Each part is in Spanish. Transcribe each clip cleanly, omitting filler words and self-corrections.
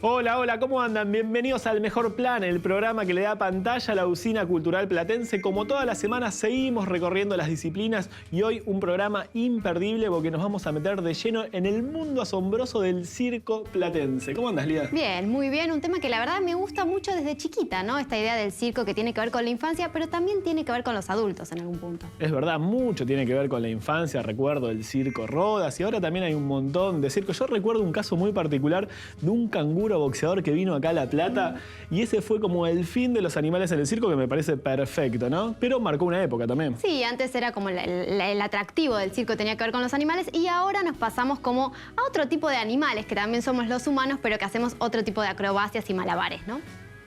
Hola, hola, ¿cómo andan? Bienvenidos al Mejor Plan, el programa que le da pantalla a la usina cultural platense. Como todas las semanas seguimos recorriendo las disciplinas y hoy un programa imperdible porque nos vamos a meter de lleno en el mundo asombroso del circo platense. ¿Cómo andas, Lía? Bien, muy bien. Un tema que la verdad me gusta mucho desde chiquita, ¿no? Esta idea del circo que tiene que ver con la infancia, pero también tiene que ver con los adultos en algún punto. Es verdad, mucho tiene que ver con la infancia. Recuerdo el circo Rodas y ahora también hay un montón de circos. Yo recuerdo un caso muy particular de un canguro boxeador que vino acá a La Plata y ese fue como el fin de los animales en el circo, que me parece perfecto, ¿no? Pero marcó una época también. Sí, antes era como el atractivo del circo, tenía que ver con los animales, y ahora nos pasamos como a otro tipo de animales, que también somos los humanos, pero que hacemos otro tipo de acrobacias y malabares, ¿no?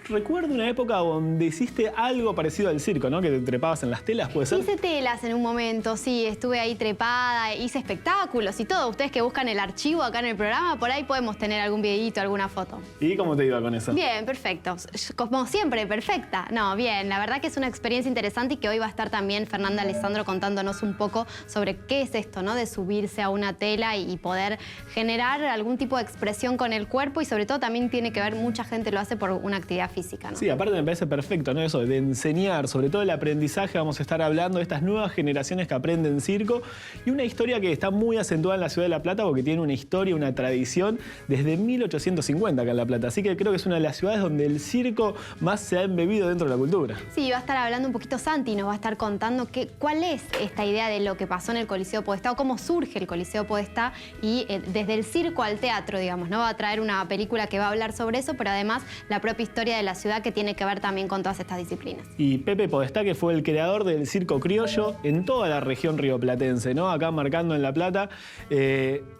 Recuerdo una época donde hiciste algo parecido al circo, ¿no? Que te trepabas en las telas, ¿puede ser? Hice telas en un momento, sí, estuve ahí trepada, hice espectáculos y todo. Ustedes que buscan el archivo acá en el programa, por ahí podemos tener algún videíto, alguna foto. ¿Y cómo te iba con eso? Bien, perfecto. Como siempre, perfecta. No, bien, la verdad que es una experiencia interesante y que hoy va a estar también Fernanda Alessandro contándonos un poco sobre qué es esto, ¿no? De subirse a una tela y poder generar algún tipo de expresión con el cuerpo, y sobre todo también tiene que ver, mucha gente lo hace por una actividad física, ¿no? Sí, aparte me parece perfecto, ¿no? Eso de enseñar, sobre todo el aprendizaje. Vamos a estar hablando de estas nuevas generaciones que aprenden circo y una historia que está muy acentuada en la ciudad de La Plata porque tiene una historia, una tradición desde 1850 acá en La Plata. Así que creo que es una de las ciudades donde el circo más se ha embebido dentro de la cultura. Sí, va a estar hablando un poquito Santi, nos va a estar contando cuál es esta idea de lo que pasó en el Coliseo Podestá o cómo surge el Coliseo Podestá y desde el circo al teatro, digamos, ¿no? Va a traer una película que va a hablar sobre eso, pero además la propia historia de la ciudad, que tiene que ver también con todas estas disciplinas. Y Pepe Podestá, que fue el creador del circo criollo en toda la región rioplatense, ¿no? Acá marcando en La Plata.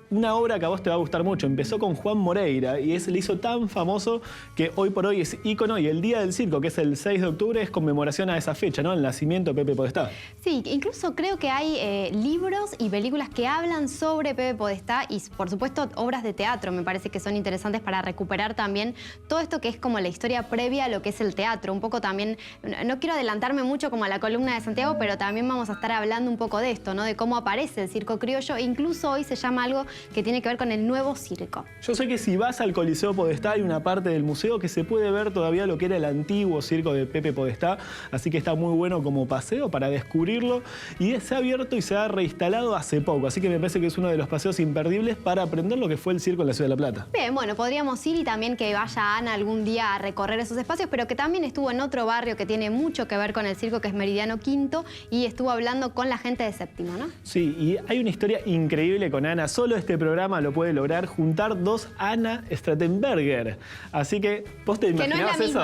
Una obra que a vos te va a gustar mucho. Empezó con Juan Moreira y le hizo tan famoso que hoy por hoy es ícono, y el Día del Circo, que es el 6 de octubre, es conmemoración a esa fecha, ¿no? El nacimiento de Pepe Podestá. Sí, incluso creo que hay libros y películas que hablan sobre Pepe Podestá y, por supuesto, obras de teatro. Me parece que son interesantes para recuperar también todo esto que es como la historia previa a lo que es el teatro. Un poco también, no quiero adelantarme mucho como a la columna de Santiago, pero también vamos a estar hablando un poco de esto, ¿no? De cómo aparece el circo criollo. E incluso hoy se llama algo que tiene que ver con el nuevo circo. Yo sé que si vas al Coliseo Podestá hay una parte del museo que se puede ver todavía lo que era el antiguo circo de Pepe Podestá, así que está muy bueno como paseo para descubrirlo, y se ha abierto y se ha reinstalado hace poco, así que me parece que es uno de los paseos imperdibles para aprender lo que fue el circo en la ciudad de La Plata. Bien, bueno, podríamos ir, y también que vaya Ana algún día a recorrer esos espacios, pero que también estuvo en otro barrio que tiene mucho que ver con el circo, que es Meridiano Quinto, y estuvo hablando con la gente de Séptimo, ¿no? Sí, y hay una historia increíble con Ana. Solo este programa lo puede lograr juntar dos Ana Stratenberger. Así que, ¿vos te imaginabas eso?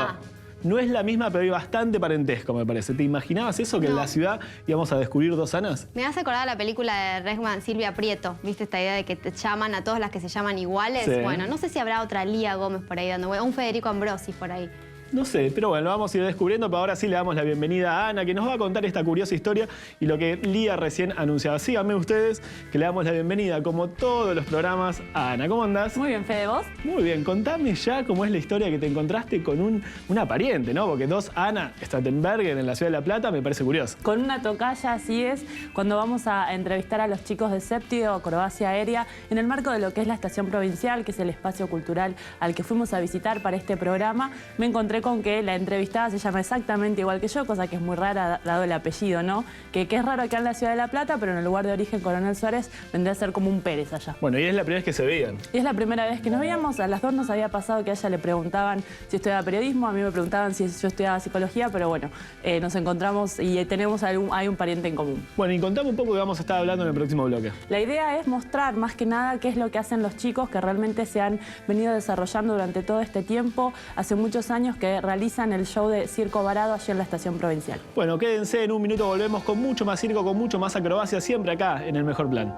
No es la misma, pero hay bastante parentesco, me parece. ¿Te imaginabas eso, que en la ciudad íbamos a descubrir dos Anas? Me hace acordar la película de Resman, Silvia Prieto. ¿Viste esta idea de que te llaman a todas las que se llaman iguales? Sí. Bueno, no sé si habrá otra Lía Gómez por ahí dando vueltas, un Federico Ambrosi por ahí. No sé, pero bueno, lo vamos a ir descubriendo, pero ahora sí le damos la bienvenida a Ana, que nos va a contar esta curiosa historia y lo que Lía recién anunciaba. Síganme ustedes, que le damos la bienvenida, como todos los programas, a Ana. ¿Cómo andás? Muy bien, Fede, ¿vos? Muy bien, contame ya cómo es la historia que te encontraste con una pariente, ¿no? Porque dos Ana Stratenberger en la ciudad de La Plata me parece curioso. Con una tocaya, así es, cuando vamos a entrevistar a los chicos de Séptimo, Acrobacia Aérea, en el marco de lo que es la Estación Provincial, que es el espacio cultural al que fuimos a visitar para este programa, me encontré con que la entrevistada se llama exactamente igual que yo, cosa que es muy rara dado el apellido, ¿no? Que es raro acá en la ciudad de La Plata, pero en el lugar de origen, Coronel Suárez, vendría a ser como un Pérez allá. Bueno, y es la primera vez que se veían. Y es la primera vez que nos veíamos. A las dos nos había pasado que a ella le preguntaban si estudiaba periodismo, a mí me preguntaban si yo estudiaba psicología, pero bueno, nos encontramos y tenemos hay un pariente en común. Bueno, y contame un poco que vamos a estar hablando en el próximo bloque. La idea es mostrar más que nada qué es lo que hacen los chicos que realmente se han venido desarrollando durante todo este tiempo. Hace muchos años que realizan el show de Circo Varado allí en la Estación Provincial. Bueno, quédense, en un minuto volvemos con mucho más circo, con mucho más acrobacia, siempre acá en El Mejor Plan.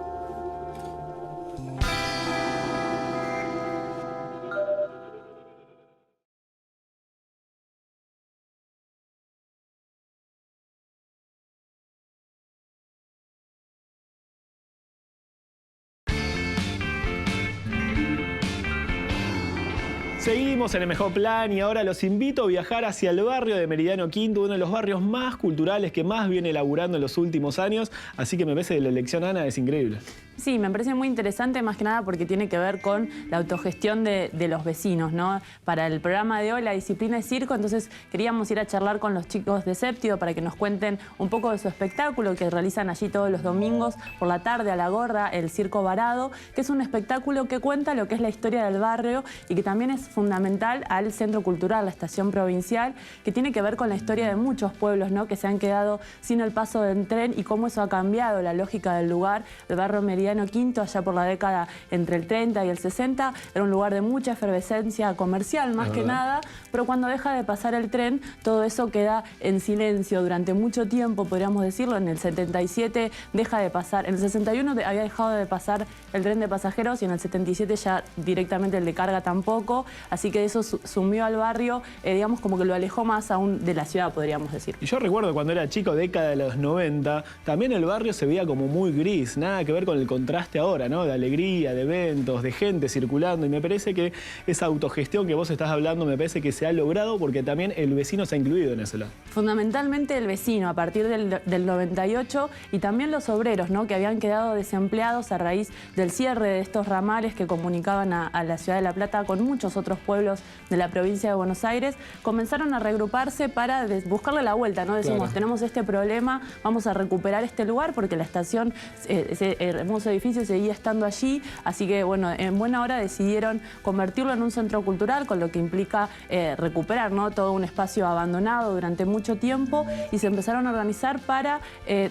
Seguimos en El Mejor Plan y ahora los invito a viajar hacia el barrio de Meridiano Quinto, uno de los barrios más culturales que más viene laburando en los últimos años, así que me parece que la elección, Ana, es increíble. Sí, me parece muy interesante, más que nada porque tiene que ver con la autogestión de los vecinos, ¿no? Para el programa de hoy, la disciplina es circo, entonces queríamos ir a charlar con los chicos de Séptido para que nos cuenten un poco de su espectáculo que realizan allí todos los domingos por la tarde a la gorra, el Circo Varado, que es un espectáculo que cuenta lo que es la historia del barrio y que también es fundamental al Centro Cultural, la Estación Provincial, que tiene que ver con la historia de muchos pueblos, ¿no? Que se han quedado sin el paso del tren y cómo eso ha cambiado la lógica del lugar. El barrio Meridiano Quinto, allá por la década entre el 30 y el 60, era un lugar de mucha efervescencia comercial, más que nada, pero cuando deja de pasar el tren, todo eso queda en silencio durante mucho tiempo, podríamos decirlo. En el 77 deja de pasar, en el 61 había dejado de pasar el tren de pasajeros y en el 77 ya directamente el de carga tampoco, así que eso sumió al barrio, digamos como que lo alejó más aún de la ciudad, podríamos decir. Y yo recuerdo cuando era chico, década de los 90, también el barrio se veía como muy gris, nada que ver con el contraste ahora, ¿no? De alegría, de eventos, de gente circulando, y me parece que esa autogestión que vos estás hablando me parece que se ha logrado porque también el vecino se ha incluido en ese lado. Fundamentalmente el vecino, a partir del 98, y también los obreros, ¿no? Que habían quedado desempleados a raíz del cierre de estos ramales que comunicaban a la ciudad de La Plata con muchos otros pueblos de la provincia de Buenos Aires, comenzaron a reagruparse para buscarle la vuelta, ¿no? Decimos, tenemos este problema, vamos a recuperar este lugar porque la estación, ese hermoso edificio seguía estando allí, así que bueno, en buena hora decidieron convertirlo en un centro cultural, con lo que implica recuperar, ¿no? Todo un espacio abandonado durante mucho tiempo, y se empezaron a organizar para,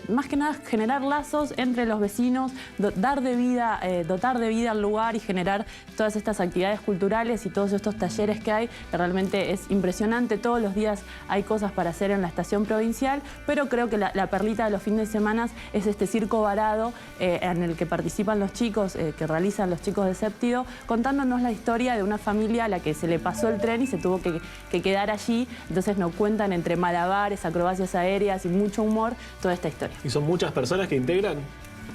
más que nada, generar lazos entre los vecinos, dotar de vida al lugar y generar todas estas actividades culturales y todos estos talleres que hay, que realmente es impresionante. Todos los días hay cosas para hacer en la estación provincial, pero creo que la perlita de los fines de semana es este circo varado en el que participan los chicos, que realizan los chicos de Séptido, contándonos la historia de una familia a la que se le pasó el tren y se tuvo que quedar allí. Entonces nos cuentan entre malabares, acrobacias aéreas y mucho humor toda esta historia. ¿Y son muchas personas que integran?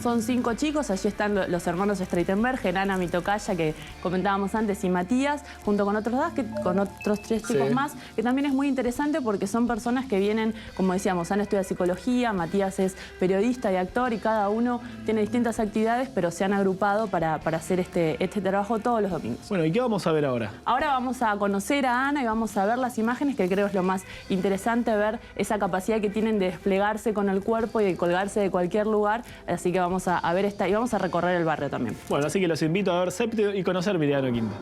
Son 5 chicos, allí están los hermanos Streitenberg, Gerana, mi tocaya, que comentábamos antes, y Matías, junto con otros 3 chicos más, que también es muy interesante porque son personas que vienen, como decíamos, han estudiado psicología, Matías es periodista y actor, y cada uno tiene distintas actividades, pero se han agrupado para hacer este trabajo todos los domingos. Bueno, ¿y qué vamos a ver ahora? Ahora vamos a conocer a Ana y vamos a ver las imágenes, que creo es lo más interesante, ver esa capacidad que tienen de desplegarse con el cuerpo y de colgarse de cualquier lugar, así que vamos a ver y vamos a recorrer el barrio también. Bueno, así que los invito a ver Séptido y conocer Meridiano Quinto.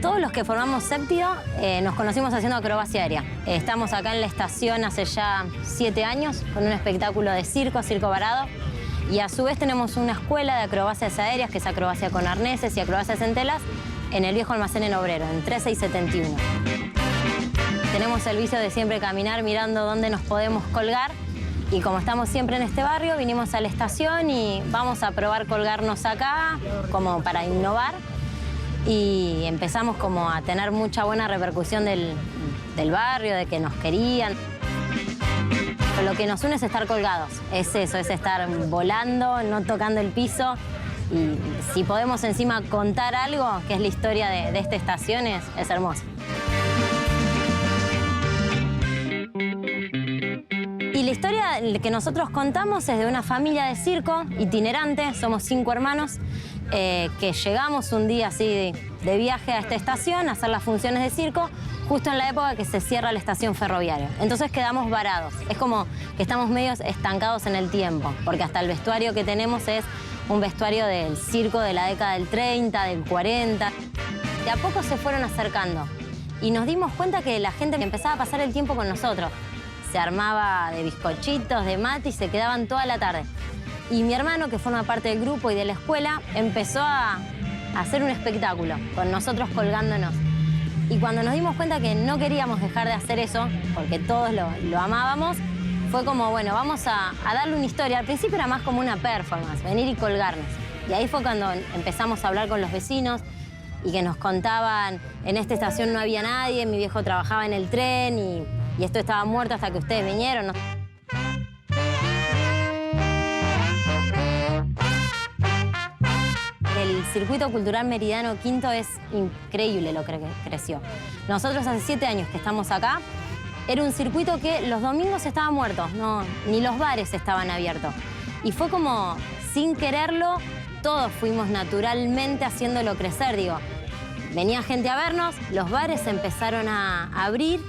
Todos los que formamos Séptido nos conocimos haciendo acrobacia aérea. Estamos acá en la estación hace ya 7 años con un espectáculo de circo varado. Y a su vez tenemos una escuela de acrobacias aéreas, que es acrobacia con arneses y acrobacias en telas, en el viejo almacén en Obrero, en 13 y 71. Tenemos el vicio de siempre caminar mirando dónde nos podemos colgar, y como estamos siempre en este barrio, vinimos a la estación y vamos a probar colgarnos acá, como para innovar, y empezamos como a tener mucha buena repercusión del barrio, de que nos querían. Pero lo que nos une es estar colgados, es eso, es estar volando, no tocando el piso. Y si podemos encima contar algo, que es la historia de esta estación, es hermoso. Y la historia que nosotros contamos es de una familia de circo itinerante, somos 5 hermanos, que llegamos un día así de viaje a esta estación a hacer las funciones de circo, justo en la época que se cierra la estación ferroviaria. Entonces quedamos varados, es como que estamos medio estancados en el tiempo, porque hasta el vestuario que tenemos es un vestuario del circo de la década del 30, del 40. De a poco se fueron acercando y nos dimos cuenta que la gente empezaba a pasar el tiempo con nosotros. Se armaba de bizcochitos, de mate, y se quedaban toda la tarde. Y mi hermano, que forma parte del grupo y de la escuela, empezó a hacer un espectáculo con nosotros colgándonos. Y cuando nos dimos cuenta que no queríamos dejar de hacer eso, porque todos lo amábamos, fue como, bueno, vamos a darle una historia. Al principio era más como una performance, venir y colgarnos. Y ahí fue cuando empezamos a hablar con los vecinos y que nos contaban, en esta estación no había nadie, mi viejo trabajaba en el tren y esto estaba muerto hasta que ustedes vinieron. El circuito cultural Meridiano Quinto es increíble lo que creció. Nosotros hace 7 años que estamos acá, era un circuito que los domingos estaban muertos, ni los bares estaban abiertos. Y fue como, sin quererlo, todos fuimos naturalmente haciéndolo crecer, digo. Venía gente a vernos, los bares se empezaron a abrir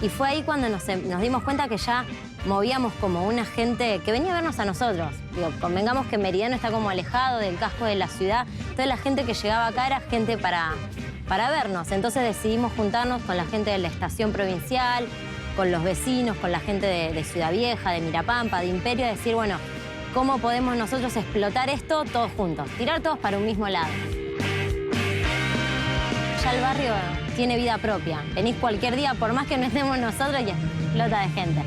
y fue ahí cuando nos dimos cuenta que ya movíamos como una gente que venía a vernos a nosotros. Digo, convengamos que Meridiano está como alejado del casco de la ciudad, entonces la gente que llegaba acá era gente para vernos. Entonces decidimos juntarnos con la gente de la estación provincial, con los vecinos, con la gente de Ciudad Vieja, de Mirapampa, de Imperio, decir, bueno, ¿cómo podemos nosotros explotar esto todos juntos? Tirar todos para un mismo lado. Ya el barrio tiene vida propia. Venís cualquier día, por más que no estemos nosotros, y explota de gente.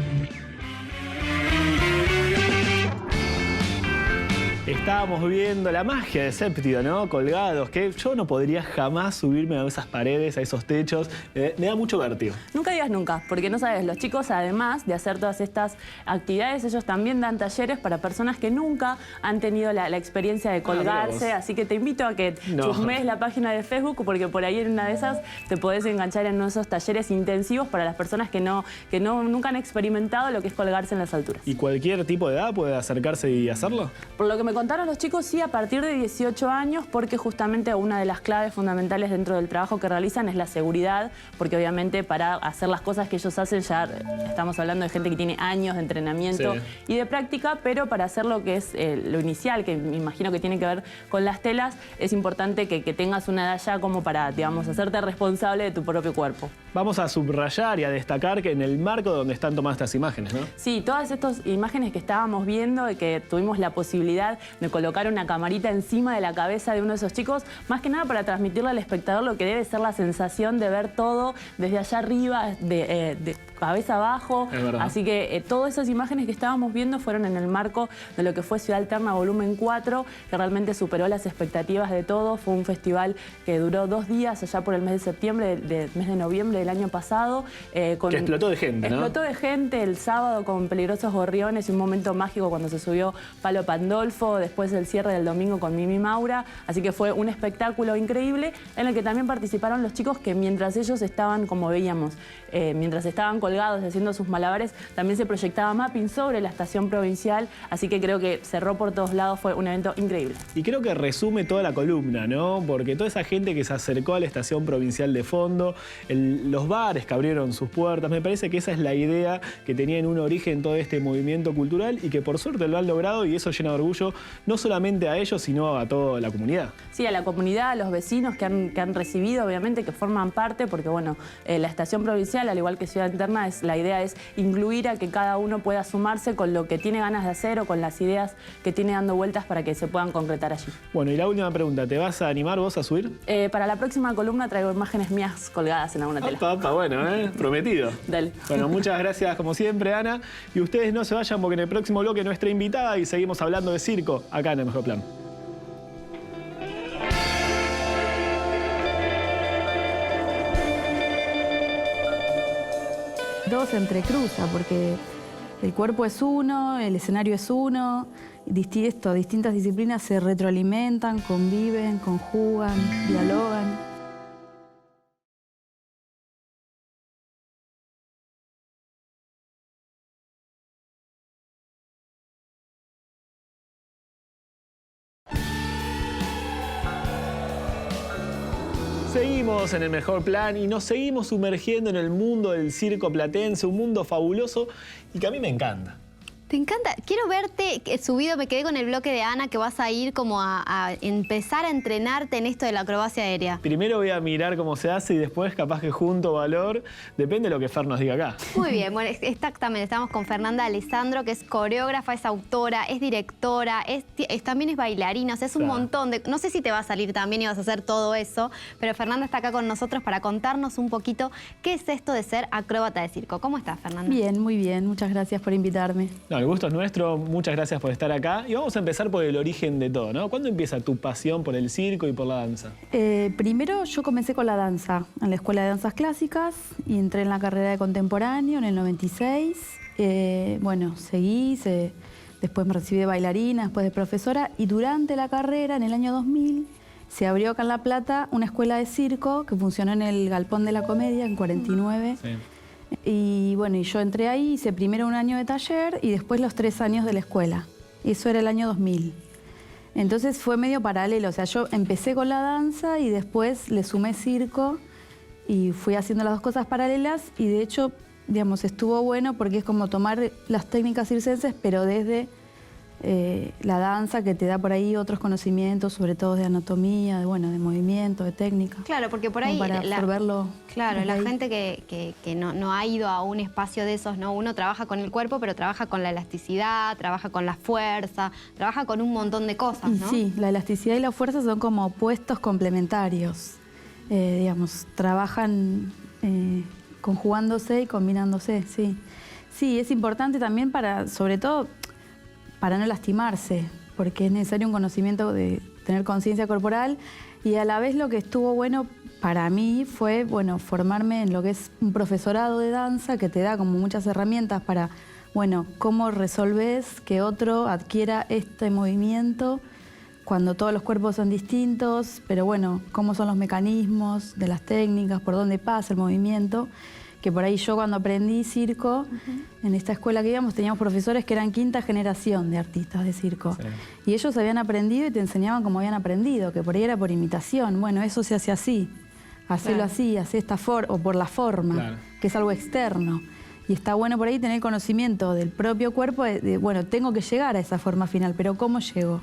Estábamos viendo la magia de Séptido, ¿no? Colgados, que yo no podría jamás subirme a esas paredes, a esos techos. Me da mucho vértigo. Nunca digas nunca, porque no sabes, los chicos, además de hacer todas estas actividades, ellos también dan talleres para personas que nunca han tenido la experiencia de colgarse. Así que te invito a que chusmees la página de Facebook, porque por ahí en una de esas te podés enganchar en uno de esos talleres intensivos para las personas que nunca han experimentado lo que es colgarse en las alturas. ¿Y cualquier tipo de edad puede acercarse y hacerlo? Por lo que me contaron los chicos, sí, a partir de 18 años, porque justamente una de las claves fundamentales dentro del trabajo que realizan es la seguridad, porque obviamente para hacer las cosas que ellos hacen ya estamos hablando de gente que tiene años de entrenamiento y de práctica, pero para hacer lo que es lo inicial, que me imagino que tiene que ver con las telas, es importante que tengas una edad ya como para, digamos, hacerte responsable de tu propio cuerpo. Vamos a subrayar y a destacar que en el marco donde están tomadas estas imágenes, ¿no? Sí, todas estas imágenes que estábamos viendo y que tuvimos la posibilidad de colocar una camarita encima de la cabeza de uno de esos chicos, más que nada para transmitirle al espectador lo que debe ser la sensación de ver todo desde allá arriba, de cabeza abajo. Así que todas esas imágenes que estábamos viendo fueron en el marco de lo que fue Ciudad Alterna Volumen 4, que realmente superó las expectativas de todos. Fue un festival que duró 2 días, allá por el mes de septiembre, mes de noviembre del año pasado. Que explotó de gente, ¿no? Explotó de gente el sábado con Peligrosos Gorriones y un momento mágico cuando se subió Palo Pandolfo, después el cierre del domingo con Mimi Maura. Así que fue un espectáculo increíble en el que también participaron los chicos que mientras ellos estaban, como veíamos, mientras estaban colgados haciendo sus malabares, también se proyectaba mapping sobre la estación provincial, así que creo que cerró por todos lados, fue un evento increíble. Y creo que resume toda la columna, ¿no? Porque toda esa gente que se acercó a la estación provincial de fondo, los bares que abrieron sus puertas, me parece que esa es la idea que tenía en un origen todo este movimiento cultural y que por suerte lo han logrado, y eso llena de orgullo no solamente a ellos, sino a toda la comunidad. Sí, a la comunidad, a los vecinos que han recibido, obviamente, que forman parte, porque bueno, la estación provincial, al igual que Ciudad Alterna, la idea es incluir a que cada uno pueda sumarse con lo que tiene ganas de hacer o con las ideas que tiene dando vueltas para que se puedan concretar allí. Bueno, y la última pregunta, ¿te vas a animar vos a subir? Para la próxima columna traigo imágenes mías colgadas en alguna tela. Opa, bueno, prometido. Dale. Bueno, muchas gracias como siempre, Ana. Y ustedes no se vayan porque en el próximo bloque nuestra invitada y seguimos hablando de circo acá en El Mejor Plan. Todo se entrecruza porque el cuerpo es uno, el escenario es uno, distintas disciplinas se retroalimentan, conviven, conjugan, dialogan. Seguimos en El Mejor Plan y nos seguimos sumergiendo en el mundo del circo platense, un mundo fabuloso y que a mí me encanta. Te encanta. Quiero verte subido, me quedé con el bloque de Ana, que vas a ir como a empezar a entrenarte en esto de la acrobacia aérea. Primero voy a mirar cómo se hace y después capaz que junto valor, depende de lo que Fer nos diga acá. Muy bien, bueno, exactamente. Estamos con Fernanda Alessandro, que es coreógrafa, es autora, es directora, también es bailarina, o sea, es un montón de... No sé si te va a salir también y vas a hacer todo eso, pero Fernanda está acá con nosotros para contarnos un poquito qué es esto de ser acróbata de circo. ¿Cómo estás, Fernanda? Bien, muy bien. Muchas gracias por invitarme. No, el gusto es nuestro, muchas gracias por estar acá. Y vamos a empezar por el origen de todo, ¿no? ¿Cuándo empieza tu pasión por el circo y por la danza? Primero yo comencé con la danza, en la Escuela de Danzas Clásicas, y entré en la carrera de contemporáneo en el 96. Bueno, seguí, después me recibí de bailarina, después de profesora, y durante la carrera, en el año 2000, se abrió acá en La Plata una escuela de circo que funcionó en el Galpón de la Comedia en 49. Sí. Y bueno, y yo entré ahí, hice primero un año de taller y después los 3 años de la escuela. Eso era el año 2000. Entonces fue medio paralelo, o sea, yo empecé con la danza y después le sumé circo y fui haciendo las dos cosas paralelas y de hecho, digamos, estuvo bueno porque es como tomar las técnicas circenses, pero desde la danza que te da por ahí otros conocimientos, sobre todo de anatomía, de movimiento, de técnica. Claro, porque por ahí... Para absorberlo. Claro, la ahí. gente que no ha ido a un espacio de esos, ¿no? Uno trabaja con el cuerpo, pero trabaja con la elasticidad, trabaja con la fuerza, trabaja con un montón de cosas, ¿no? Sí, la elasticidad y la fuerza son como opuestos complementarios. Digamos, trabajan conjugándose y combinándose, sí. Sí, es importante también sobre todo, para no lastimarse, porque es necesario un conocimiento de tener conciencia corporal y a la vez lo que estuvo bueno para mí fue, formarme en lo que es un profesorado de danza que te da como muchas herramientas para, cómo resolvés que otro adquiera este movimiento cuando todos los cuerpos son distintos, pero cómo son los mecanismos de las técnicas, por dónde pasa el movimiento. Que por ahí yo cuando aprendí circo, en esta escuela que íbamos, teníamos profesores que eran 5ª generación de artistas de circo. Sí. Y ellos habían aprendido y te enseñaban cómo habían aprendido, que por ahí era por imitación. Bueno, eso se hace así, hacelo así, hace esta forma, o por la forma, que es algo externo. Y está bueno por ahí tener conocimiento del propio cuerpo, tengo que llegar a esa forma final, pero ¿cómo llego?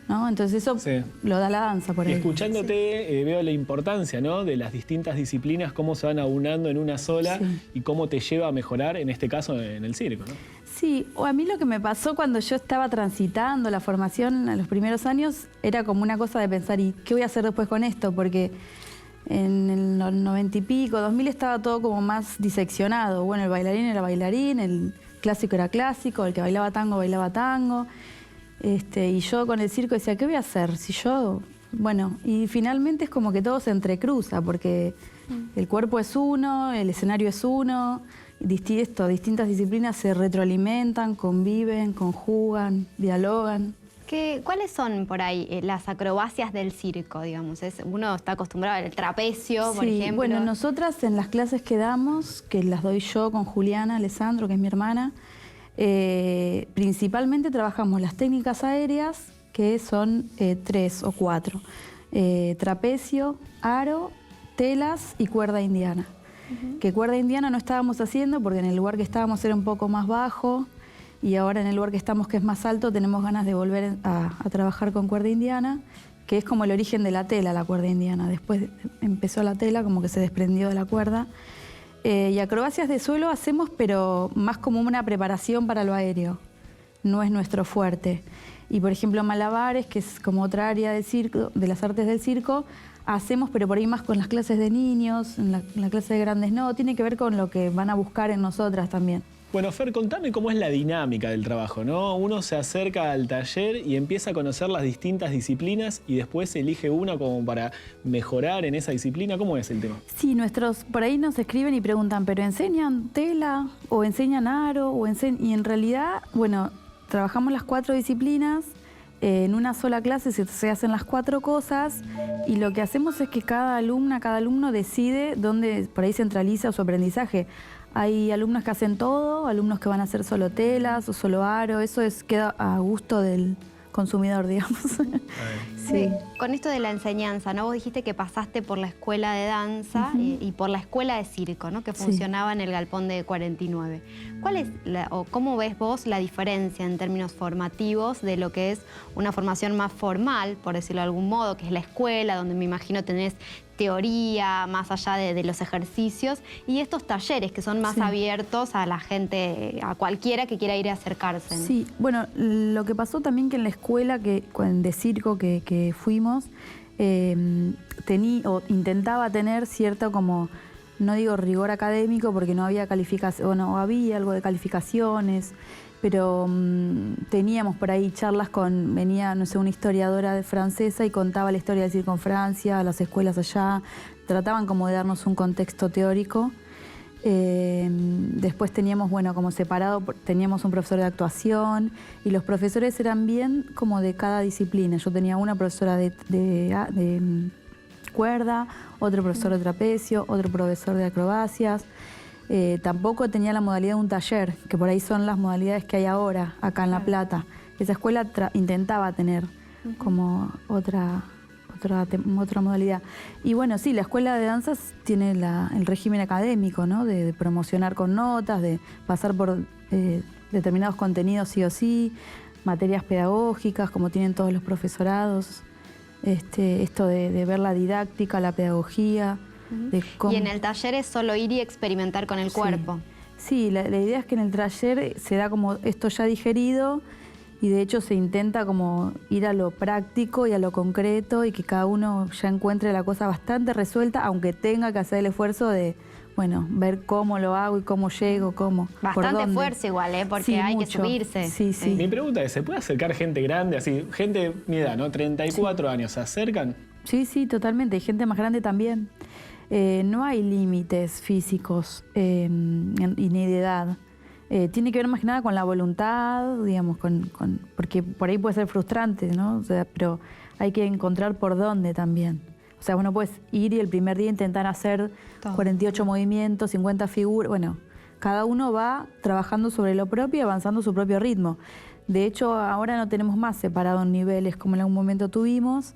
¿No? Entonces eso lo da la danza por ahí. Escuchándote veo la importancia, ¿no?, de las distintas disciplinas, cómo se van aunando en una sola y cómo te lleva a mejorar, en este caso, en el circo, ¿no? Sí, a mí lo que me pasó cuando yo estaba transitando la formación en los primeros años era como una cosa de pensar, ¿y qué voy a hacer después con esto? Porque en el 90 y pico, 2000 estaba todo como más diseccionado. El bailarín era bailarín, el clásico era clásico, el que bailaba tango, bailaba tango. Y yo con el circo decía, ¿qué voy a hacer? Si yo... y finalmente es como que todo se entrecruza, porque el cuerpo es uno, el escenario es uno, distintas disciplinas se retroalimentan, conviven, conjugan, dialogan. ¿Cuáles son por ahí las acrobacias del circo, digamos? Uno está acostumbrado al trapecio, por ejemplo. Nosotras en las clases que damos, que las doy yo con Juliana Alessandro, que es mi hermana, principalmente trabajamos las técnicas aéreas, que son 3 o 4. Trapecio, aro, telas y cuerda indiana. Que cuerda indiana no estábamos haciendo porque en el lugar que estábamos era un poco más bajo y ahora en el lugar que estamos, que es más alto, tenemos ganas de volver a trabajar con cuerda indiana, que es como el origen de la tela, la cuerda indiana. Después empezó la tela, como que se desprendió de la cuerda. Y acrobacias de suelo hacemos, pero más como una preparación para lo aéreo. No es nuestro fuerte. Y por ejemplo, malabares, que es como otra área del circo, de las artes del circo, hacemos, pero por ahí más con las clases de niños, en la clase de grandes no. Tiene que ver con lo que van a buscar en nosotras también. Bueno, Fer, contame cómo es la dinámica del trabajo, ¿no? Uno se acerca al taller y empieza a conocer las distintas disciplinas y después elige una como para mejorar en esa disciplina. ¿Cómo es el tema? Sí, por ahí nos escriben y preguntan, ¿pero enseñan tela o enseñan aro? Y en realidad, trabajamos las 4 disciplinas. En una sola clase se hacen las 4 cosas y lo que hacemos es que cada alumno decide dónde por ahí centraliza su aprendizaje. Hay alumnos que hacen todo, alumnos que van a hacer solo telas o solo aro, eso queda a gusto del consumidor, digamos. Sí. Con esto de la enseñanza, ¿no? Vos dijiste que pasaste por la escuela de danza y por la escuela de circo, ¿no? Que funcionaba en el Galpón de 49. ¿Cuál es cómo ves vos la diferencia en términos formativos de lo que es una formación más formal, por decirlo de algún modo, que es la escuela, donde me imagino tenés teoría, más allá de los ejercicios, y estos talleres que son más abiertos a la gente, a cualquiera que quiera ir a acercarse, ¿no? Sí, lo que pasó también que en la escuela de circo que fuimos, intentaba tener cierto como, no digo rigor académico porque no había calificación, no había algo de calificaciones, pero teníamos por ahí charlas venía, una historiadora francesa y contaba la historia del circo en Francia, las escuelas allá, trataban como de darnos un contexto teórico. Después teníamos, bueno, como separado, teníamos un profesor de actuación y los profesores eran bien como de cada disciplina. Yo tenía una profesora de cuerda, otro profesor de trapecio, otro profesor de acrobacias. Tampoco tenía la modalidad de un taller, que por ahí son las modalidades que hay ahora, acá en La Plata. Esa escuela intentaba tener como otra modalidad. Y bueno, sí, la escuela de danzas tiene el régimen académico, ¿no? De promocionar con notas, de pasar por determinados contenidos sí o sí, materias pedagógicas, como tienen todos los profesorados. Esto de ver la didáctica, la pedagogía. De cómo... Y en el taller es solo ir y experimentar con el cuerpo. Sí, la idea es que en el taller se da como esto ya digerido y de hecho se intenta como ir a lo práctico y a lo concreto y que cada uno ya encuentre la cosa bastante resuelta, aunque tenga que hacer el esfuerzo de, bueno, ver cómo lo hago y cómo llego, cómo, por Bastante dónde. fuerza igual, porque Sí, hay mucho. que subirse. Sí, sí. Mi pregunta es, ¿se puede acercar gente grande, así, gente de mi edad, ¿no? 34 años, ¿se acercan? Sí, sí, totalmente. Hay gente más grande también. No hay límites físicos ni de edad. Tiene que ver más que nada con la voluntad, digamos, porque por ahí puede ser frustrante, ¿no? O sea, pero hay que encontrar por dónde también. O sea, uno puedes ir y el primer día intentar hacer 48 movimientos, 50 figuras. Bueno, cada uno va trabajando sobre lo propio y avanzando a su propio ritmo. De hecho, ahora no tenemos más separados niveles como en algún momento tuvimos,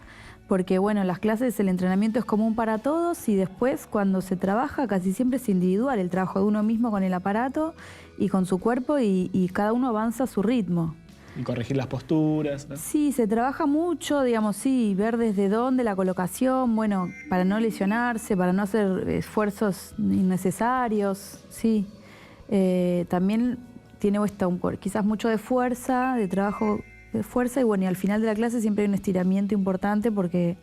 porque bueno, en las clases el entrenamiento es común para todos y después cuando se trabaja casi siempre es individual, el trabajo de uno mismo con el aparato y con su cuerpo y cada uno avanza a su ritmo. Y corregir las posturas, ¿no? Sí, se trabaja mucho, digamos, sí, ver desde dónde la colocación, bueno, para no lesionarse, para no hacer esfuerzos innecesarios, sí. También tiene quizás mucho de fuerza, de trabajo de fuerza y bueno, y al final de la clase siempre hay un estiramiento importante porque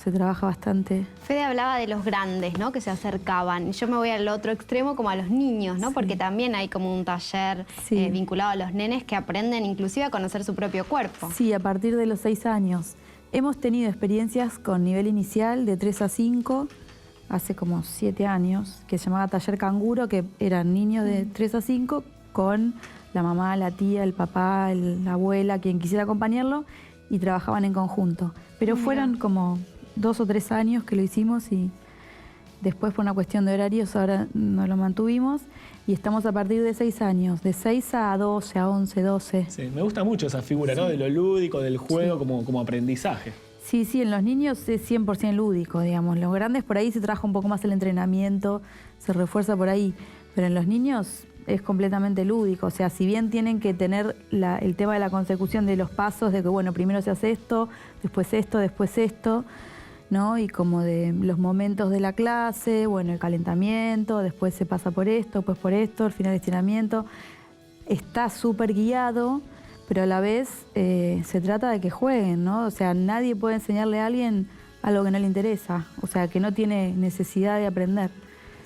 se trabaja bastante. Fede hablaba de los grandes, ¿no? Que se acercaban. Yo me voy al otro extremo como a los niños, ¿no? Sí. Porque también hay como un taller Sí. vinculado a los nenes que aprenden inclusive a conocer su propio cuerpo. Sí, a partir de los 6 años. Hemos tenido experiencias con nivel inicial de 3 a 5, hace como 7 años, que se llamaba Taller Canguro, que eran niños de 3 a 5 con la mamá, la tía, el papá, la abuela, quien quisiera acompañarlo, y trabajaban en conjunto. Pero fueron como 2 o 3 años que lo hicimos y después por una cuestión de horarios ahora no lo mantuvimos y estamos a partir de 6 años, de 6 a 12, a 11, 12. Sí, me gusta mucho esa figura, ¿no? De lo lúdico, del juego como aprendizaje. Sí, sí, en los niños es 100% lúdico, digamos. Los grandes por ahí se trabaja un poco más el entrenamiento, se refuerza por ahí, pero en los niños es completamente lúdico. O sea, si bien tienen que tener el tema de la consecución de los pasos, de que bueno, primero se hace esto, después esto, ¿no? Y como de los momentos de la clase, bueno, el calentamiento, después se pasa por esto, después por esto, el final de estiramiento. Está súper guiado, pero a la vez se trata de que jueguen, ¿no? O sea, nadie puede enseñarle a alguien algo que no le interesa, o sea, que no tiene necesidad de aprender.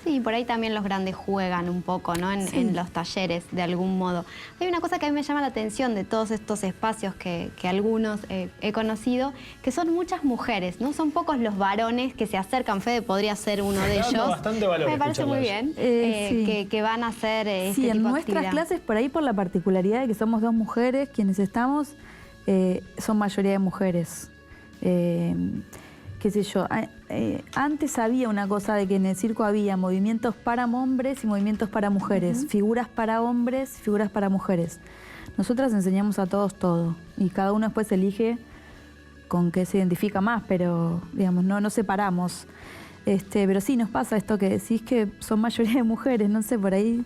Sí, por ahí también los grandes juegan un poco, ¿no? En los talleres, de algún modo. Hay una cosa que a mí me llama la atención de todos estos espacios que algunos he conocido, que son muchas mujeres, ¿no? Son pocos los varones que se acercan. Fede podría ser uno de Dando ellos. bastante valor Me parece muy escucharlo bien sí. que van a hacer este Sí, en tipo de nuestras actividad. clases, por ahí por la particularidad de que somos 2 mujeres, quienes estamos, son mayoría de mujeres. Qué sé yo, antes había una cosa de que en el circo había movimientos para hombres y movimientos para mujeres, figuras para hombres, figuras para mujeres. Nosotras enseñamos a todos todo y cada uno después elige con qué se identifica más, pero digamos, no separamos. Pero sí nos pasa esto que decís que son mayoría de mujeres, no sé, por ahí.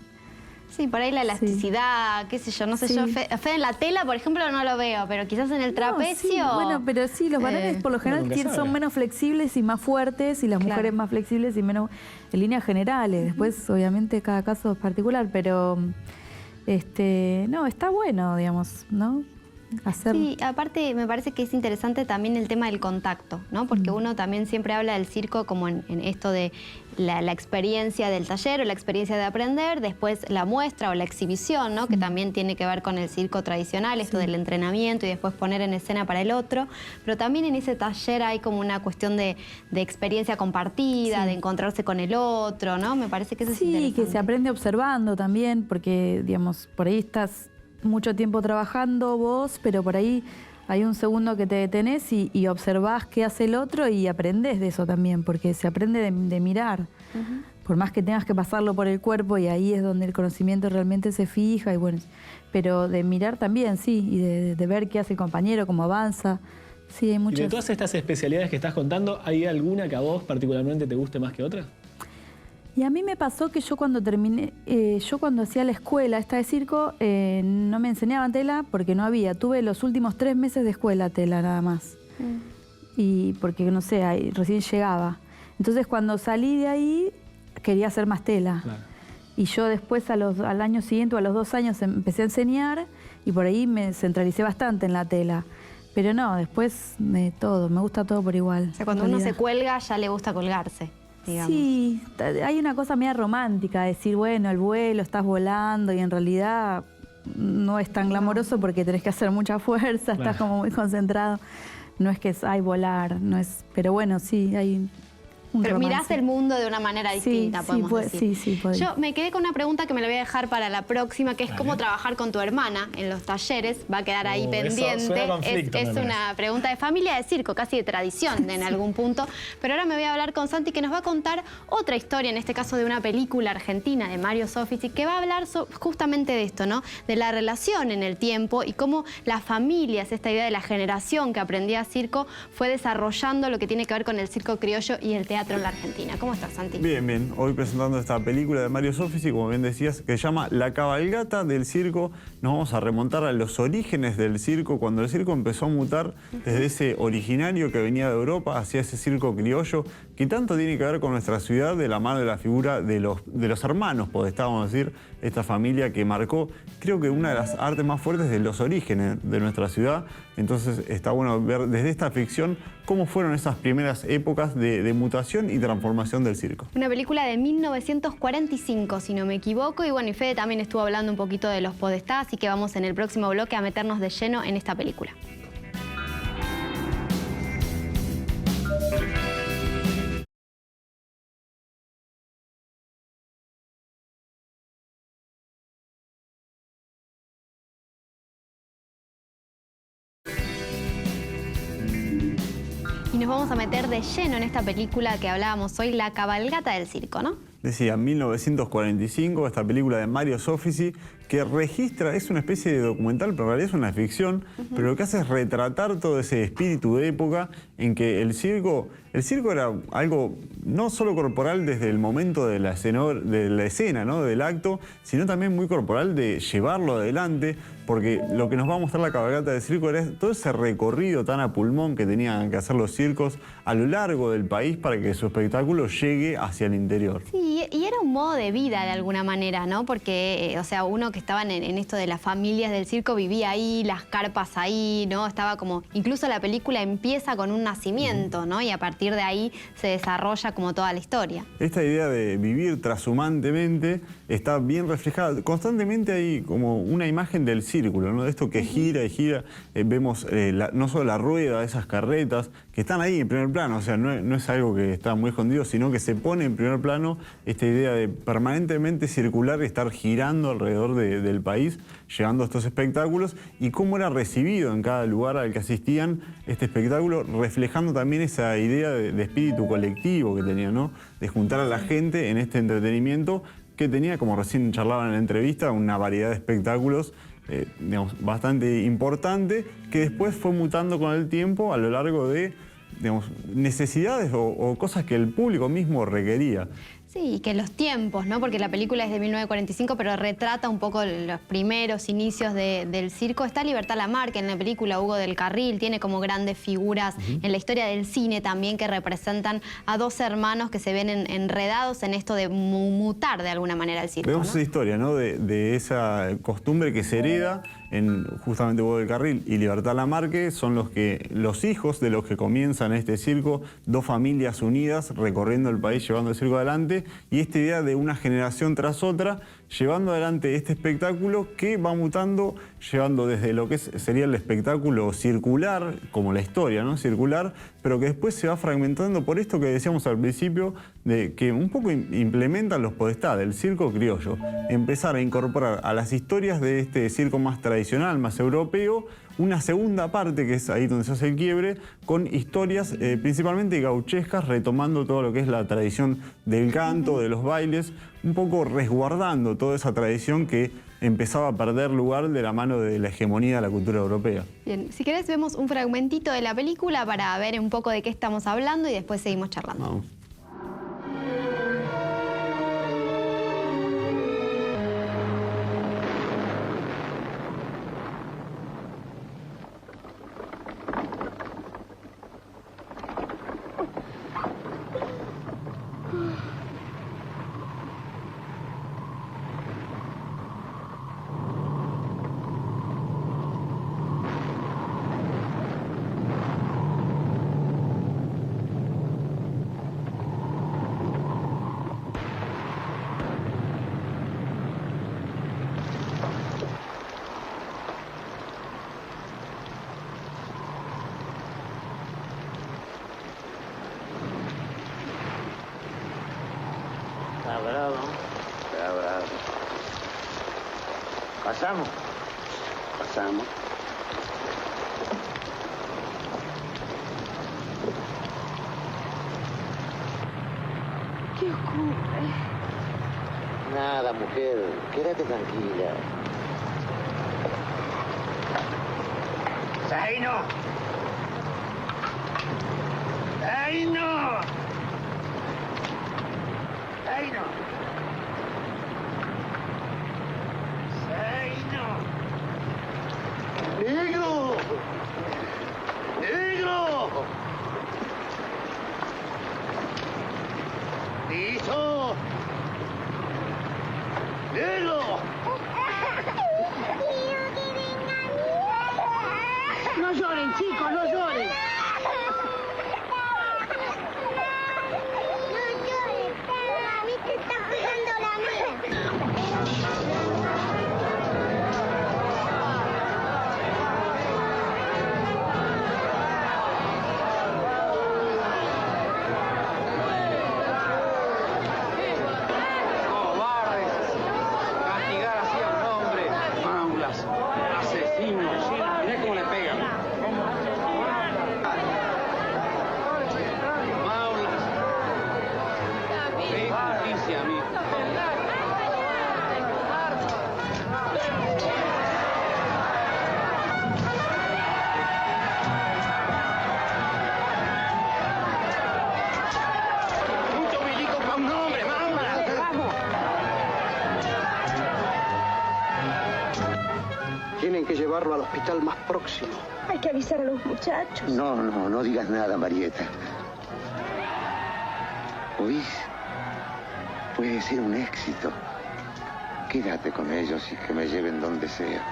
Sí, por ahí la elasticidad, qué sé yo, no sé Sí. yo. Fede en la tela, por ejemplo, no lo veo, pero quizás en el trapecio... No, sí, bueno, pero sí, los varones por lo general nunca sabe. son menos flexibles y más fuertes y las Claro. mujeres más flexibles y menos en líneas generales. Después, obviamente, cada caso es particular, pero no, está bueno, digamos, ¿no? hacer. Sí, aparte me parece que es interesante también el tema del contacto, ¿no? Porque uno también siempre habla del circo como en esto de la experiencia del taller o la experiencia de aprender, después la muestra o la exhibición, ¿no? Que también tiene que ver con el circo tradicional, esto del entrenamiento y después poner en escena para el otro. Pero también en ese taller hay como una cuestión de experiencia compartida, de encontrarse con el otro, ¿no? Me parece que eso es interesante. Sí, que se aprende observando también, porque, digamos, por ahí estás mucho tiempo trabajando vos, pero por ahí hay un segundo que te detenés y observás qué hace el otro y aprendés de eso también, porque se aprende de mirar. Por más que tengas que pasarlo por el cuerpo y ahí es donde el conocimiento realmente se fija, y bueno, pero de mirar también, sí, y de ver qué hace el compañero, cómo avanza. Sí, hay muchas. Y de todas estas especialidades que estás contando, ¿hay alguna que a vos particularmente te guste más que otra? Y a mí me pasó que yo cuando terminé, yo cuando hacía la escuela esta de circo, no me enseñaban tela porque no había. Tuve los últimos 3 meses de escuela tela nada más. Y porque, no sé, ahí recién llegaba. Entonces cuando salí de ahí, quería hacer más tela. Claro. Y yo después al año siguiente o a los 2 años empecé a enseñar y por ahí me centralicé bastante en la tela. Pero no, después de todo, me gusta todo por igual. O sea, cuando uno se cuelga, ya le gusta colgarse, digamos. Sí, hay una cosa media romántica, decir, bueno, el vuelo, estás volando y en realidad no es tan glamoroso porque tenés que hacer mucha fuerza, estás como muy concentrado. No es que es, ay, volar, no es, pero bueno, sí, hay un Pero romance. mirás el mundo de una manera distinta, podemos decir. Sí, Yo me quedé con una pregunta que me la voy a dejar para la próxima, que es cómo trabajar con tu hermana en los talleres. Va a quedar ahí Eso pendiente. suena a conflicto, Es me parece. una pregunta de familia de circo, casi de tradición en algún punto. Pero ahora me voy a hablar con Santi, que nos va a contar otra historia, en este caso de una película argentina de Mario Soffici, que va a hablar justamente de esto, ¿no? De la relación en el tiempo y cómo las familias, esta idea de la generación que aprendía circo, fue desarrollando lo que tiene que ver con el circo criollo y el teatro en la Argentina. ¿Cómo estás, Santi? Bien, bien. Hoy presentando esta película de Mario Soffici, como bien decías, que se llama La cabalgata del circo. Nos vamos a remontar a los orígenes del circo, cuando el circo empezó a mutar desde ese originario que venía de Europa hacia ese circo criollo, que tanto tiene que ver con nuestra ciudad, de la mano de la figura de los hermanos Podestá, vamos a decir, esta familia que marcó, creo que una de las artes más fuertes de los orígenes de nuestra ciudad. Entonces está bueno ver desde esta ficción cómo fueron esas primeras épocas de mutación y transformación del circo. Una película de 1945, si no me equivoco. Y bueno, y Fede también estuvo hablando un poquito de los Podestá, así que vamos en el próximo bloque a meternos de lleno en esta película. Y nos vamos a meter de lleno en esta película que hablábamos hoy, La cabalgata del circo, ¿no? Decía, 1945, esta película de Mario Soffici, que registra, es una especie de documental, pero en realidad es una ficción, pero lo que hace es retratar todo ese espíritu de época en que el circo era algo no solo corporal desde el momento de la escena, ¿no? Del acto, sino también muy corporal de llevarlo adelante, porque lo que nos va a mostrar la cabalgata del circo era todo ese recorrido tan a pulmón que tenían que hacer los circos a lo largo del país para que su espectáculo llegue hacia el interior. Sí, y era un modo de vida de alguna manera, ¿no? Porque, o sea, uno que estaba en esto de las familias del circo vivía ahí, las carpas ahí, ¿no? Estaba como, incluso la película empieza con un nacimiento, ¿no? Y a partir de ahí se desarrolla como toda la historia. Esta idea de vivir trashumantemente está bien reflejada. Constantemente hay como una imagen del círculo, ¿no? De esto que gira y gira. Vemos no solo la rueda de esas carretas, que están ahí en primer plano, o sea, no es algo que está muy escondido, sino que se pone en primer plano esta idea de permanentemente circular y estar girando alrededor del país, llevando estos espectáculos, y cómo era recibido en cada lugar al que asistían este espectáculo, reflejando también esa idea de espíritu colectivo que tenía, ¿no? De juntar a la gente en este entretenimiento que tenía, como recién charlaba en la entrevista, una variedad de espectáculos digamos, bastante importante, que después fue mutando con el tiempo a lo largo de, digamos, necesidades o cosas que el público mismo requería. Sí, y que los tiempos, ¿no? Porque la película es de 1945, pero retrata un poco los primeros inicios del circo. Está Libertad Lamarque en la película, Hugo del Carril, tiene como grandes figuras en la historia del cine también que representan a dos hermanos que se ven enredados en esto de mutar de alguna manera el circo, Vemos ¿no? esa historia, ¿no? De esa costumbre que se hereda en justamente Hugo del Carril y Libertad Lamarque, son los hijos de los que comienzan este circo, dos familias unidas recorriendo el país llevando el circo adelante, y esta idea de una generación tras otra llevando adelante este espectáculo que va mutando, llevando desde lo que sería el espectáculo circular, como la historia, ¿no? Circular, pero que después se va fragmentando por esto que decíamos al principio, de que un poco implementan los Podestá del circo criollo. Empezar a incorporar a las historias de este circo más tradicional, más europeo, una segunda parte, que es ahí donde se hace el quiebre, con historias principalmente gauchescas, retomando todo lo que es la tradición del canto, de los bailes, un poco resguardando toda esa tradición que empezaba a perder lugar de la mano de la hegemonía de la cultura europea. Bien, si querés vemos un fragmentito de la película para ver un poco de qué estamos hablando y después seguimos charlando. Vamos. Está bravo. Está bravo. ¿Pasamos? Pasamos. ¿Qué ocurre? Nada, mujer. Quédate tranquila. ¡Zaino! ¡Zaino! ¡Zaino! ¡Zaino! ¡Negro! ¡Negro! ¡Listo! ¡Negro! No lloren, chicos, no lloren. No llores, mami, te está jugando la mía. ¡Cobardes! Castigar así a un hombre. Maulas, asesinos. Mirá cómo le pegan. Maulas. Ve justicia a mí. Mucho milico para un hombre, Maulas. ¡Vamos! Tienen que llevarlo al hospital más próximo. Hay que avisar a los muchachos. No digas nada, Marieta. ¿Oís? Puede ser un éxito. Quédate con ellos y que me lleven donde sea.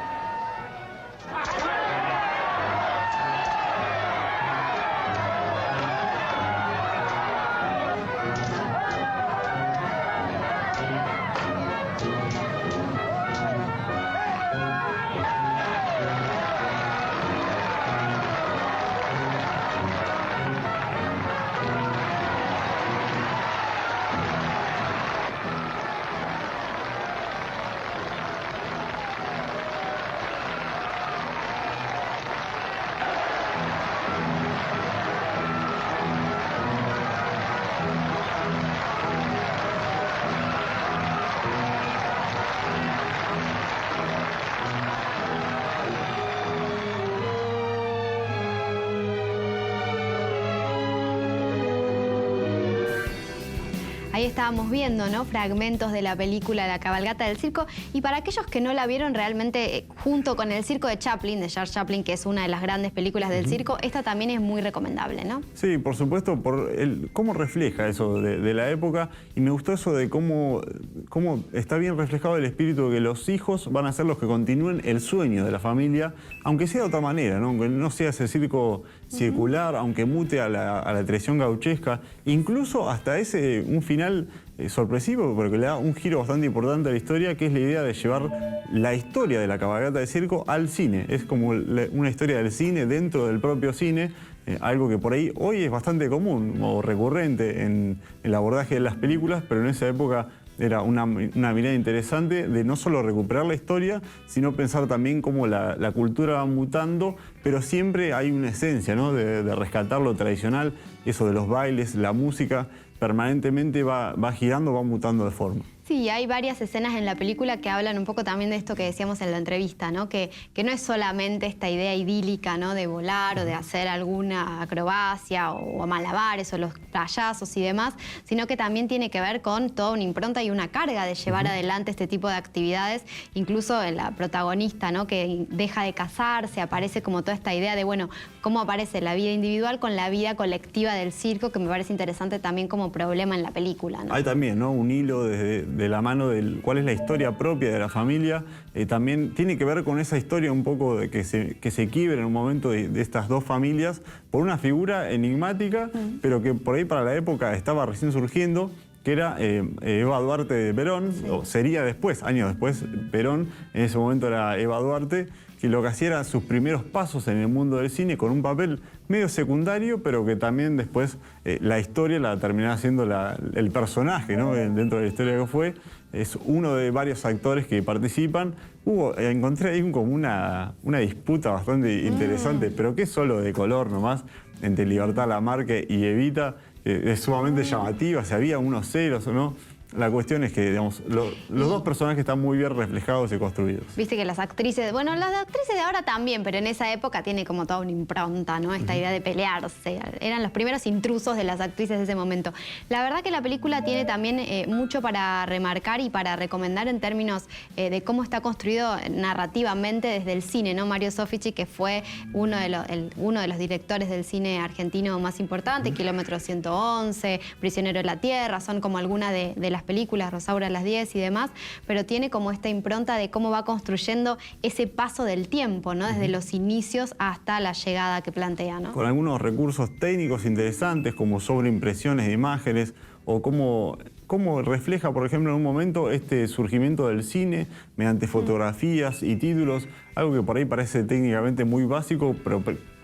Ahí estábamos viendo, ¿no?, fragmentos de la película La cabalgata del circo. Y para aquellos que no la vieron, realmente junto con El circo de Chaplin, de Charles Chaplin, que es una de las grandes películas del circo, esta también es muy recomendable, ¿no? Sí, por supuesto, por cómo refleja eso de la época. Y me gustó eso de cómo está bien reflejado el espíritu de que los hijos van a ser los que continúen el sueño de la familia, aunque sea de otra manera, ¿no? Aunque no sea ese circo circular, aunque mute a la tradición gauchesca, incluso hasta un final sorpresivo, porque le da un giro bastante importante a la historia, que es la idea de llevar la historia de la cabalgata de circo al cine. Es como una historia del cine dentro del propio cine, algo que por ahí hoy es bastante común o recurrente en el abordaje de las películas, pero en esa época era una mirada interesante de no solo recuperar la historia, sino pensar también cómo la cultura va mutando, pero siempre hay una esencia, ¿no?, de rescatar lo tradicional, eso de los bailes, la música, permanentemente va girando, va mutando de forma. Sí, hay varias escenas en la película que hablan un poco también de esto que decíamos en la entrevista, ¿no? Que no es solamente esta idea idílica, ¿no?, de volar o de hacer alguna acrobacia o malabares o los payasos y demás, sino que también tiene que ver con toda una impronta y una carga de llevar adelante este tipo de actividades. Incluso en la protagonista, ¿no?, que deja de casarse, aparece como toda esta idea de, bueno, cómo aparece la vida individual con la vida colectiva del circo, que me parece interesante también como problema en la película, ¿no? Hay también, ¿no?, un hilo de la mano de cuál es la historia propia de la familia. También tiene que ver con esa historia un poco de que se quiebra en un momento de estas dos familias por una figura enigmática, pero que por ahí para la época estaba recién surgiendo, que era Eva Duarte de Perón, o sería después, años después, Perón. En ese momento era Eva Duarte, que lo que hacía era sus primeros pasos en el mundo del cine con un papel medio secundario, pero que también después la historia la terminaba siendo el personaje, ¿no?, dentro de la historia que fue. Es uno de varios actores que participan. Encontré ahí como una disputa bastante interesante, pero que es solo de color nomás, entre Libertad Lamarque y Evita. Es sumamente llamativa, si había unos celos o no. La cuestión es que, digamos, los dos personajes están muy bien reflejados y construidos. Viste que las actrices, bueno, las actrices de ahora también, pero en esa época tiene como toda una impronta, ¿no? Esta idea de pelearse. Eran los primeros intrusos de las actrices de ese momento. La verdad que la película tiene también mucho para remarcar y para recomendar en términos de cómo está construido narrativamente desde el cine, ¿no? Mario Soffici, que fue uno de los directores del cine argentino más importante, Kilómetro 111, Prisionero de la Tierra, son como algunas de las películas, Rosaura a las 10 y demás, pero tiene como esta impronta de cómo va construyendo ese paso del tiempo, ¿no?, desde los inicios hasta la llegada que plantea, ¿no? Con algunos recursos técnicos interesantes, como sobreimpresiones de imágenes, o cómo refleja, por ejemplo, en un momento este surgimiento del cine mediante fotografías y títulos, algo que por ahí parece técnicamente muy básico, pero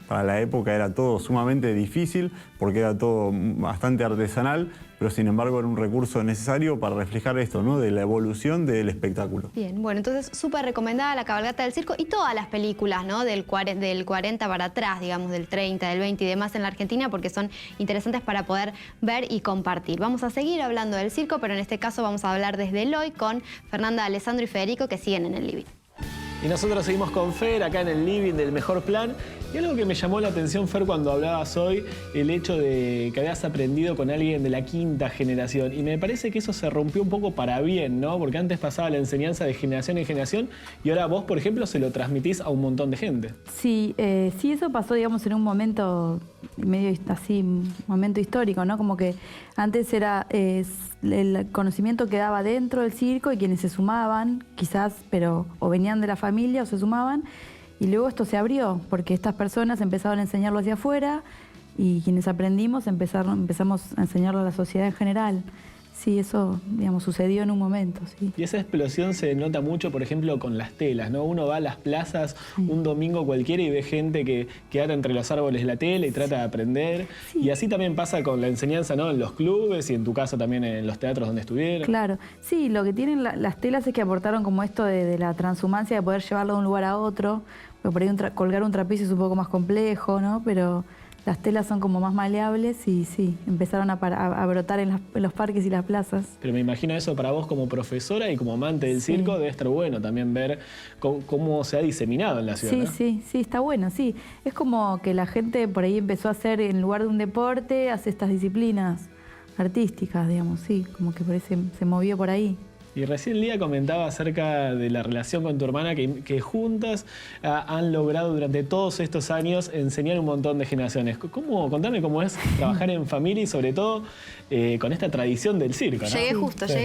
para la época era todo sumamente difícil, porque era todo bastante artesanal, pero sin embargo era un recurso necesario para reflejar esto, ¿no?, de la evolución del espectáculo. Bien, bueno, entonces súper recomendada La cabalgata del circo y todas las películas, ¿no?, del 40 para atrás, digamos, del 30, del 20 y demás en la Argentina, porque son interesantes para poder ver y compartir. Vamos a seguir hablando del circo, pero en este caso vamos a hablar desde el hoy con Fernanda, Alessandro y Federico, que siguen en el living. Y nosotros seguimos con Fer acá en el living del Mejor Plan. Y algo que me llamó la atención, Fer, cuando hablabas hoy, el hecho de que habías aprendido con alguien de la quinta generación. Y me parece que eso se rompió un poco para bien, ¿no? Porque antes pasaba la enseñanza de generación en generación y ahora vos, por ejemplo, se lo transmitís a un montón de gente. Sí, sí, eso pasó, digamos, en un momento medio así, momento histórico, ¿no? Como que antes era el conocimiento quedaba dentro del circo y quienes se sumaban, quizás, pero o venían de la familia o se sumaban, y luego esto se abrió, porque estas personas empezaron a enseñarlo hacia afuera y quienes aprendimos empezamos a enseñarlo a la sociedad en general. Sí, eso, digamos, sucedió en un momento, sí. Y esa explosión se nota mucho, por ejemplo, con las telas, ¿no? Uno va a las plazas un domingo cualquiera y ve gente que ata entre los árboles la tela y trata de aprender. Sí. Y así también pasa con la enseñanza, ¿no?, en los clubes y en tu caso también en los teatros donde estuvieron. Claro, sí, lo que tienen las telas es que aportaron como esto de la transhumancia, de poder llevarlo de un lugar a otro, porque por ahí colgar un trapicio es un poco más complejo, ¿no? Pero las telas son como más maleables y sí, empezaron a brotar en los parques y las plazas. Pero me imagino eso para vos como profesora y como amante del circo debe estar bueno también ver cómo se ha diseminado en la ciudad, ¿no? Sí, está bueno, sí. Es como que la gente por ahí empezó a hacer, en lugar de un deporte, hace estas disciplinas artísticas, digamos, sí, como que por ahí se movió por ahí. Y recién Lía comentaba acerca de la relación con tu hermana, que juntas han logrado durante todos estos años enseñar un montón de generaciones. Contame cómo es trabajar en familia y sobre todo con esta tradición del circo, ¿no? Llegué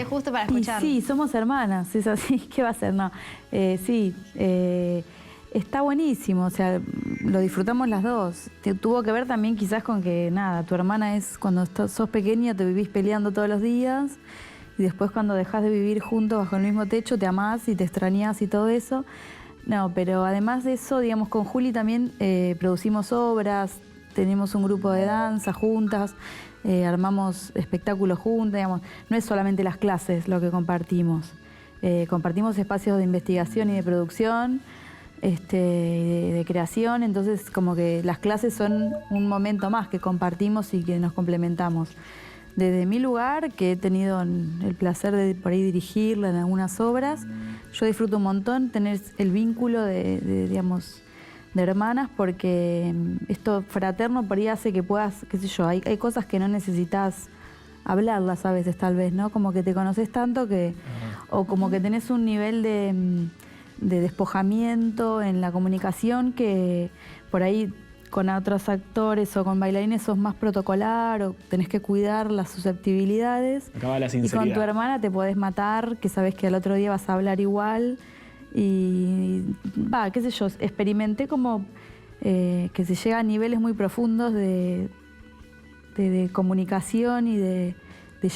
justo para escuchar. Sí, somos hermanas, es así, ¿qué va a ser? No, sí, está buenísimo, o sea, lo disfrutamos las dos. Tuvo que ver también quizás con que, nada, tu hermana es cuando sos pequeña, te vivís peleando todos los días. Y después cuando dejás de vivir juntos bajo el mismo techo, te amás y te extrañás y todo eso. No, pero además de eso, digamos, con Juli también producimos obras, tenemos un grupo de danza juntas, armamos espectáculos juntas, digamos. No es solamente las clases lo que compartimos. Compartimos espacios de investigación y de producción, de creación, entonces como que las clases son un momento más que compartimos y que nos complementamos. Desde mi lugar, que he tenido el placer de por ahí dirigirla en algunas obras, yo disfruto un montón tener el vínculo digamos, de hermanas, porque esto fraterno por ahí hace que puedas, qué sé yo, hay cosas que no necesitas hablarlas a veces tal vez, ¿no? Como que te conoces tanto que, o como que tenés un nivel de despojamiento en la comunicación que por ahí con otros actores o con bailarines sos más protocolar o tenés que cuidar las susceptibilidades. Acaba la y sinceridad. con tu hermana te podés matar, que sabés que al otro día vas a hablar igual. Y qué sé yo, experimenté como que se llega a niveles muy profundos de comunicación y de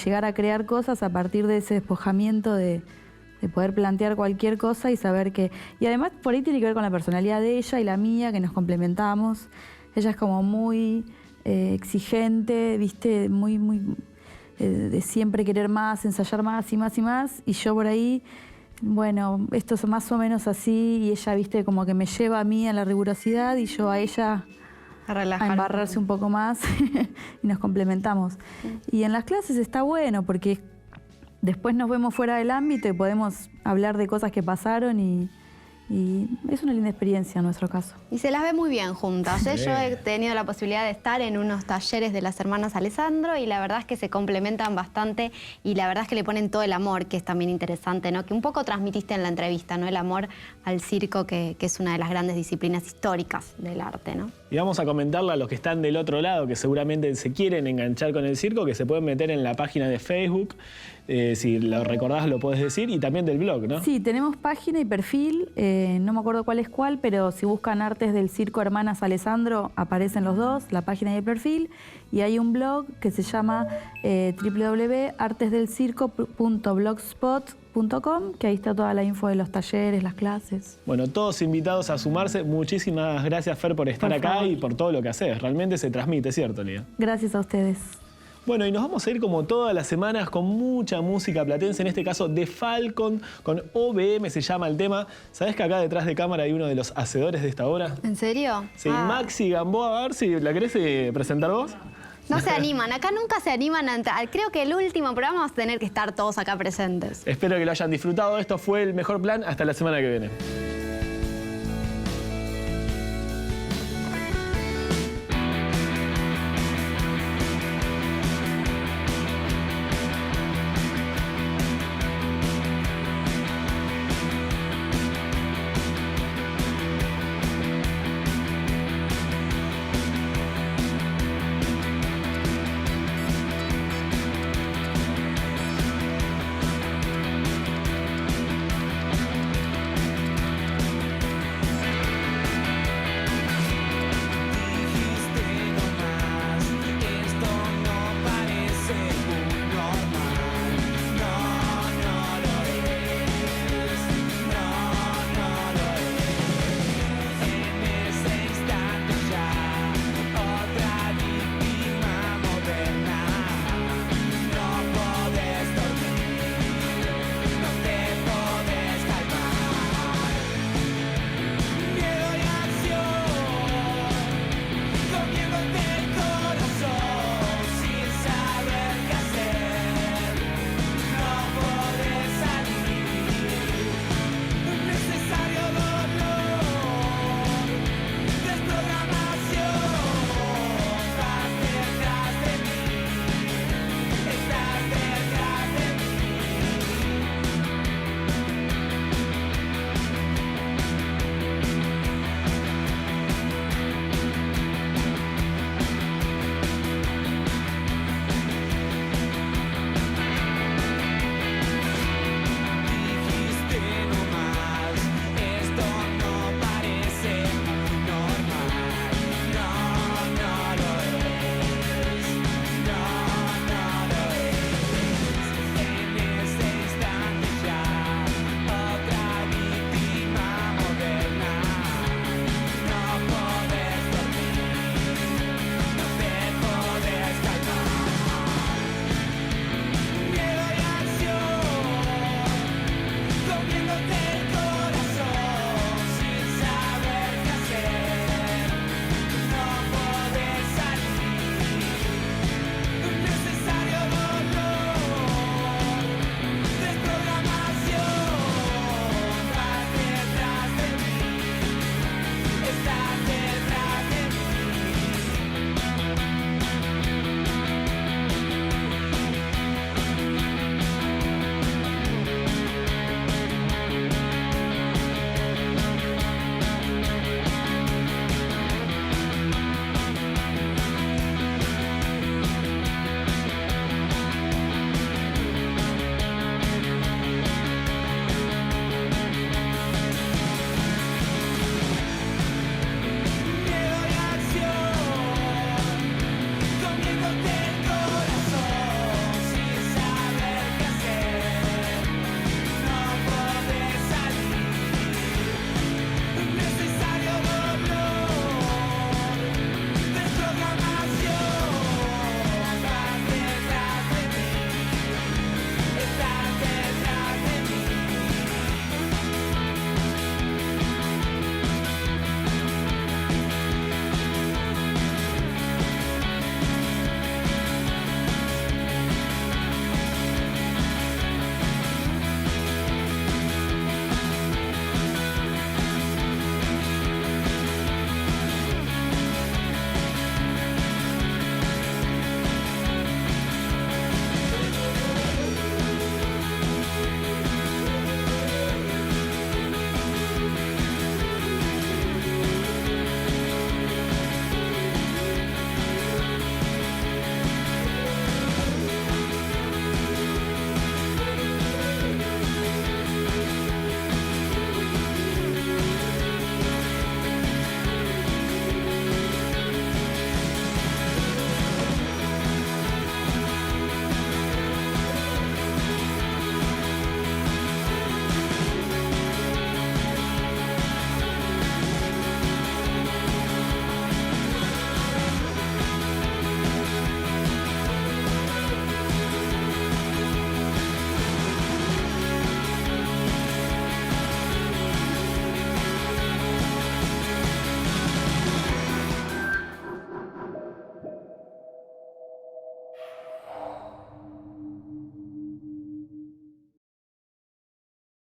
llegar a crear cosas a partir de ese despojamiento de poder plantear cualquier cosa y saber que... Y además por ahí tiene que ver con la personalidad de ella y la mía, que nos complementamos. Ella es como muy exigente, ¿viste? Muy de siempre querer más, ensayar más y más y más. Y yo por ahí, bueno, esto es más o menos así. Y ella, ¿viste? Como que me lleva a mí a la rigurosidad y yo a ella a embarrarse un poco más. Y nos complementamos. Y en las clases está bueno porque... Después nos vemos fuera del ámbito y podemos hablar de cosas que pasaron y es una linda experiencia en nuestro caso. Y se las ve muy bien juntas, ¿eh? Yo he tenido la posibilidad de estar en unos talleres de las hermanas Alessandro y la verdad es que se complementan bastante y la verdad es que le ponen todo el amor, que es también interesante, ¿no? Que un poco transmitiste en la entrevista, ¿no? El amor al circo, que es una de las grandes disciplinas históricas del arte, ¿no? Y vamos a comentarle a los que están del otro lado, que seguramente se quieren enganchar con el circo, que se pueden meter en la página de Facebook. Si lo recordás, lo podés decir, y también del blog, ¿no? Sí, tenemos página y perfil, no me acuerdo cuál es cuál, pero si buscan Artes del Circo Hermanas Alessandro, aparecen los dos, la página y el perfil, y hay un blog que se llama www.artesdelcirco.blogspot.com, que ahí está toda la info de los talleres, las clases. Bueno, todos invitados a sumarse. Muchísimas gracias, Fer, por estar acá y por todo lo que haces. Realmente se transmite, ¿cierto, Lía? Gracias a ustedes. Bueno, y nos vamos a ir como todas las semanas con mucha música platense, en este caso de Falcon, con OBM se llama el tema. ¿Sabés que acá detrás de cámara hay uno de los hacedores de esta obra? ¿En serio? Sí, Maxi Gamboa, a ver si la querés presentar vos. No se animan, acá nunca se animan a entrar. Creo que el último programa vamos a tener que estar todos acá presentes. Espero que lo hayan disfrutado. Esto fue El Mejor Plan. Hasta la semana que viene.